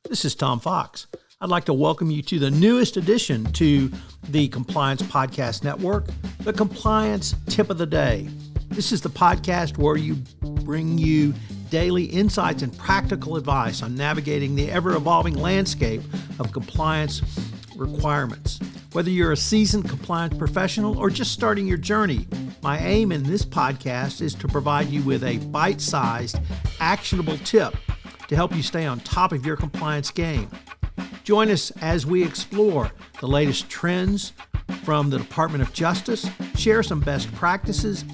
This is Tom Fox. I'd like to welcome you to the newest addition to the Compliance Podcast Network, the Compliance Tip of the Day. This is the podcast where you bring you daily insights and practical advice on navigating the ever-evolving landscape of compliance requirements. Whether you're a seasoned compliance professional or just starting your journey, my aim in this podcast is to provide you with a bite-sized, actionable tip to help you stay on top of your compliance game. Join us as we explore the latest trends from the Department of Justice, share some best practices,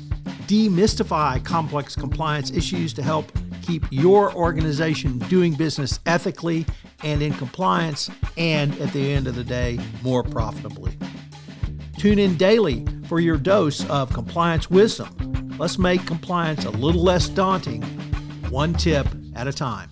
demystify complex compliance issues to help keep your organization doing business ethically and in compliance, and at the end of the day, more profitably. Tune in daily for your dose of compliance wisdom. Let's make compliance a little less daunting, one tip at a time.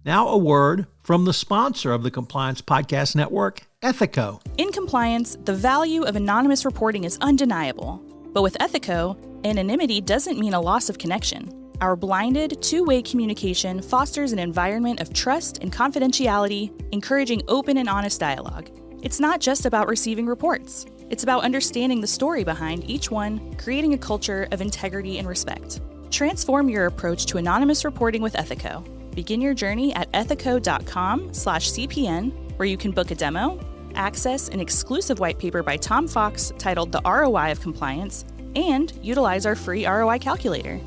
Now a word from the sponsor of the Compliance Podcast Network, Ethico. In compliance, the value of anonymous reporting is undeniable. But with Ethico, anonymity doesn't mean a loss of connection. Our blinded, two-way communication fosters an environment of trust and confidentiality, encouraging open and honest dialogue. It's not just about receiving reports. It's about understanding the story behind each one, creating a culture of integrity and respect. Transform your approach to anonymous reporting with Ethico. Begin your journey at ethico.com/CPN, where you can book a demo, access an exclusive white paper by Tom Fox titled The ROI of Compliance, and utilize our free ROI calculator.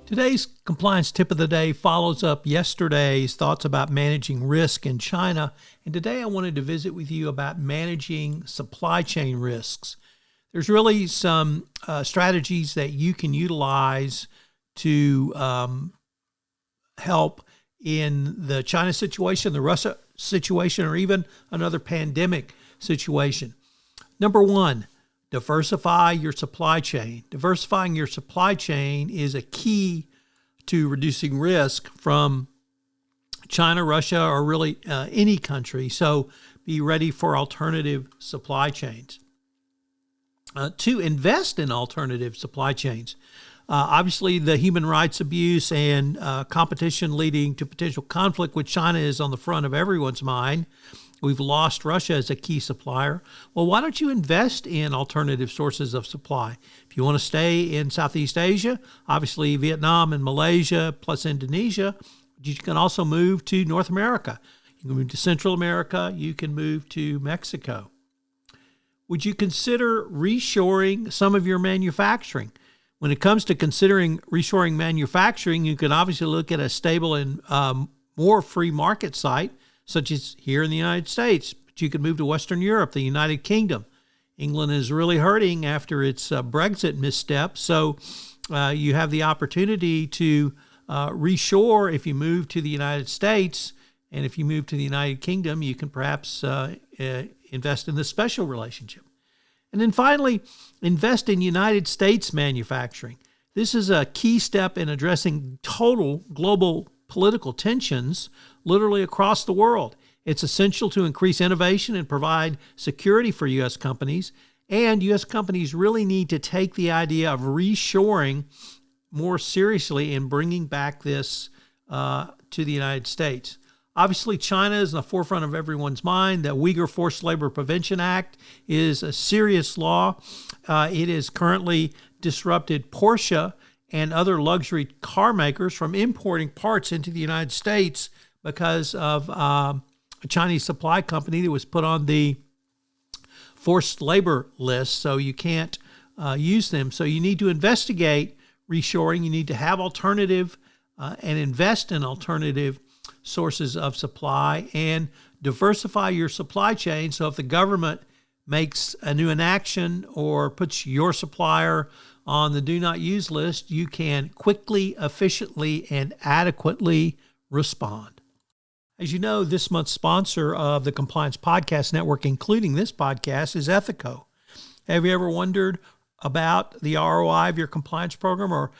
Today's compliance tip of the day follows up yesterday's thoughts about managing risk in China. And today I wanted to visit with you about managing supply chain risks. There's really some strategies that you can utilize to help in the China situation, the Russia situation, or even another pandemic situation. Number one, diversify your supply chain. Diversifying your supply chain is a key to reducing risk from China, Russia, or really any country. So be ready for alternative supply chains. To invest in alternative supply chains. Obviously, the human rights abuse and competition leading to potential conflict with China is on the front of everyone's mind. We've lost Russia as a key supplier. Well, why don't you invest in alternative sources of supply? If you want to stay in Southeast Asia, obviously Vietnam and Malaysia plus Indonesia, you can also move to North America. You can move to Central America. You can move to Mexico. Would you consider reshoring some of your manufacturing? When it comes to considering reshoring manufacturing, you can obviously look at a stable and more free market site, such as here in the United States. But you could move to Western Europe, the United Kingdom. England is really hurting after its Brexit misstep, so you have the opportunity to reshore if you move to the United States. And if you move to the United Kingdom, you can perhaps invest in this special relationship. And then finally, invest in United States manufacturing. This is a key step in addressing total global political tensions literally across the world. It's essential to increase innovation and provide security for U.S. companies. And U.S. companies really need to take the idea of reshoring more seriously and bringing back this to the United States. Obviously, China is in the forefront of everyone's mind. The Uyghur Forced Labor Prevention Act is a serious law. It has currently disrupted Porsche and other luxury car makers from importing parts into the United States because of a Chinese supply company that was put on the forced labor list, so you can't use them. So you need to investigate reshoring. You need to have alternative and invest in alternative sources of supply and diversify your supply chain. So if the government makes a new inaction or puts your supplier on the do not use list, you can quickly, efficiently, and adequately respond. As you know, this month's sponsor of the Compliance Podcast Network, including this podcast, is Ethico. Have you ever wondered about the ROI of your compliance program or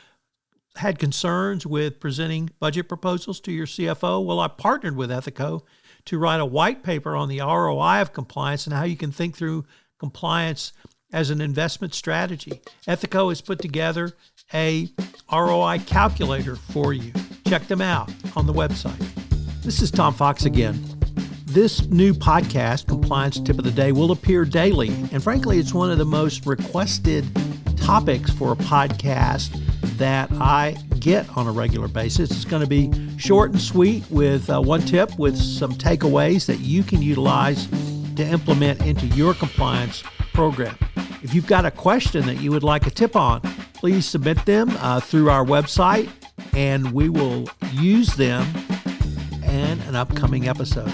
had concerns with presenting budget proposals to your CFO? Well, I partnered with Ethico to write a white paper on the ROI of compliance and how you can think through compliance as an investment strategy. Ethico has put together a ROI calculator for you. Check them out on the website. This is Tom Fox again. This new podcast, Compliance Tip of the Day, will appear daily. And frankly, it's one of the most requested topics for a podcast that I get on a regular basis. It's going to be short and sweet with one tip with some takeaways that you can utilize to implement into your compliance program. If you've got a question that you would like a tip on, please submit them through our website, and we will use them in an upcoming episode.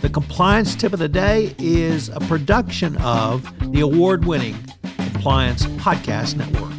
The Compliance Tip of the Day is a production of the award-winning Compliance Podcast Network.